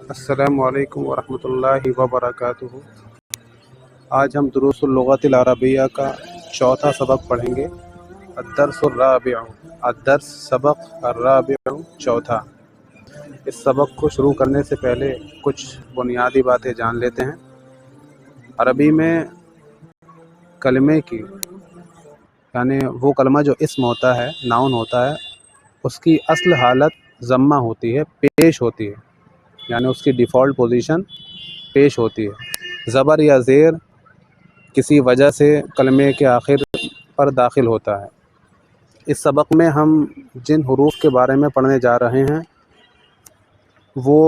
السلام علیکم ورحمۃ اللہ وبرکاتہ۔ آج ہم دروس اللغت العربیہ کا چوتھا سبق پڑھیں گے، الدرس الرابع، الدرس سبق الرابع، چوتھا۔ اس سبق کو شروع کرنے سے پہلے کچھ بنیادی باتیں جان لیتے ہیں۔ عربی میں کلمے کی، یعنی وہ کلمہ جو اسم ہوتا ہے، ناؤن ہوتا ہے، اس کی اصل حالت ضمہ ہوتی ہے، پیش ہوتی ہے، یعنی اس کی ڈیفالٹ پوزیشن پیش ہوتی ہے۔ زبر یا زیر کسی وجہ سے کلمے کے آخر پر داخل ہوتا ہے۔ اس سبق میں ہم جن حروف کے بارے میں پڑھنے جا رہے ہیں وہ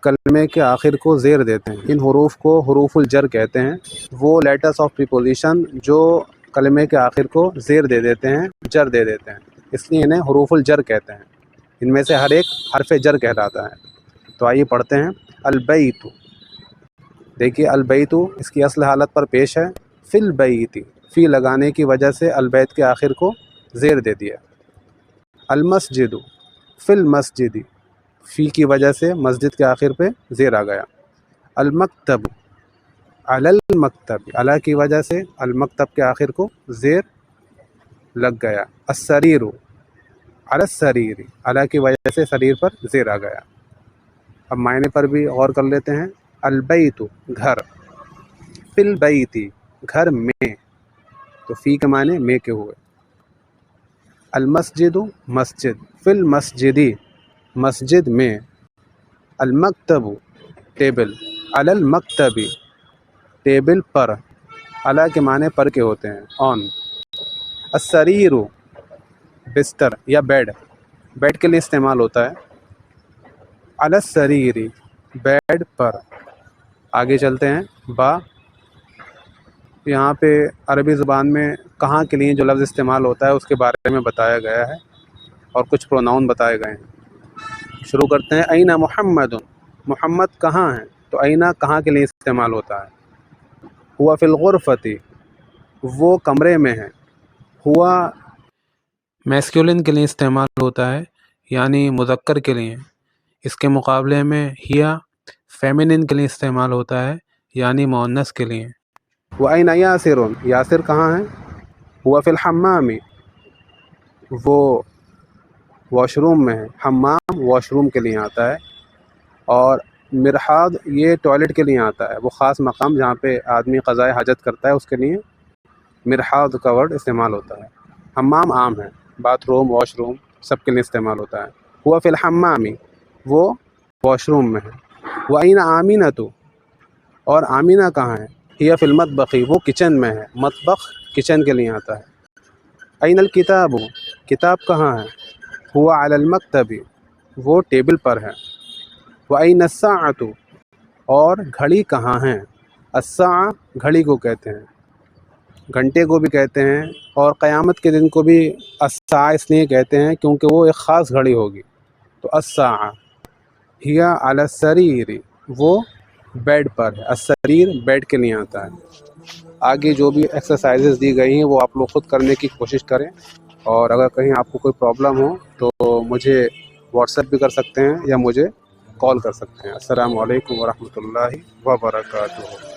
کلمے کے آخر کو زیر دیتے ہیں۔ ان حروف کو حروف الجر کہتے ہیں۔ وہ لیٹرز آف پریپوزیشن جو کلمے کے آخر کو زیر دے دیتے ہیں، جر دے دیتے ہیں، اس لیے انہیں حروف الجر کہتے ہیں۔ ان میں سے ہر ایک حرف جر کہلاتا ہے۔ تو آئیے پڑھتے ہیں۔ البیت، دیکھیے البیت اس کی اصل حالت پر پیش ہے۔ فی البیت، فی لگانے کی وجہ سے البیت کے آخر کو زیر دے دیا۔ المسجد، فی المسجد، فی کی وجہ سے مسجد کے آخر پہ زیر آ گیا۔ المکتب، علی المکتب، علی کی وجہ سے المکتب کے آخر کو زیر لگ گیا۔ السریر، علی السریر، علی کی وجہ سے سریر پر زیر آ گیا۔ اب معنی پر بھی غور کر لیتے ہیں۔ البیت، گھر، فی البیت، گھر میں، تو فی کے معنی میں کے ہوئے۔ المسجد، مسجد، فی المسجد، مسجد میں۔ المکتب، ٹیبل، علی المکتب، ٹیبل پر، علی کے معنی پر کے ہوتے ہیں، آن۔ السریر، بستر یا بیڈ، بیڈ کے لیے استعمال ہوتا ہے۔ علی السریر، بیڈ پر۔ آگے چلتے ہیں۔ با، یہاں پہ عربی زبان میں کہاں کے لیے جو لفظ استعمال ہوتا ہے اس کے بارے میں بتایا گیا ہے اور کچھ پروناؤن بتائے گئے ہیں۔ شروع کرتے ہیں۔ این محمد، محمد کہاں ہیں؟ تو این کہاں کے لیے استعمال ہوتا ہے۔ ہوا فی الغرفۃ، وہ کمرے میں ہے۔ ہوا میسکولن کے لیے استعمال ہوتا ہے، یعنی مذکر کے لیے۔ اس کے مقابلے میں ہیا فیمینن کے لیے استعمال ہوتا ہے، یعنی مؤنث کے لیے۔ وَأَيْنَ يَاسِرٌ، یاسر کہاں ہے؟ ہوا فی الحمام، وہ واش روم میں ہے۔ حمام واش روم کے لیے آتا ہے، اور مرحاض یہ ٹوائلٹ کے لیے آتا ہے، وہ خاص مقام جہاں پہ آدمی قضائے حاجت کرتا ہے، اس کے لیے مرحاض کا ورڈ استعمال ہوتا ہے۔ حمام عام ہے، باتھ روم، واش روم سب کے لیے استعمال ہوتا ہے۔ ہوا فی الحمام، وہ واش روم میں ہے۔ وَأَيْنَ آمِنَةُ، اور آمینہ کہاں ہے؟ ہی فی المطبخ، وہ کچن میں ہے۔ مطبخ کچن کے لیے آتا ہے۔ این الکتاب، کتاب کہاں ہے؟ ہوا علی المکتب، وہ ٹیبل پر ہے۔ وَأَيْنَ السَّاعَةُ، اور گھڑی کہاں ہے؟ الساعہ گھڑی کو کہتے ہیں، گھنٹے کو بھی کہتے ہیں، اور قیامت کے دن کو بھی الساعہ اس لیے کہتے ہیں کیونکہ وہ ایک خاص گھڑی ہوگی۔ تو الساعہ ہی علی السریر، وہ بیڈ پر ہے۔ السریر بیڈ کے لیے آتا ہے۔ آگے جو بھی ایکسرسائزز دی گئی ہیں وہ آپ لوگ خود کرنے کی کوشش کریں، اور اگر کہیں آپ کو کوئی پرابلم ہو تو مجھے واٹس ایپ بھی کر سکتے ہیں یا مجھے کال کر سکتے ہیں۔ السلام علیکم ورحمۃ اللہ وبرکاتہ۔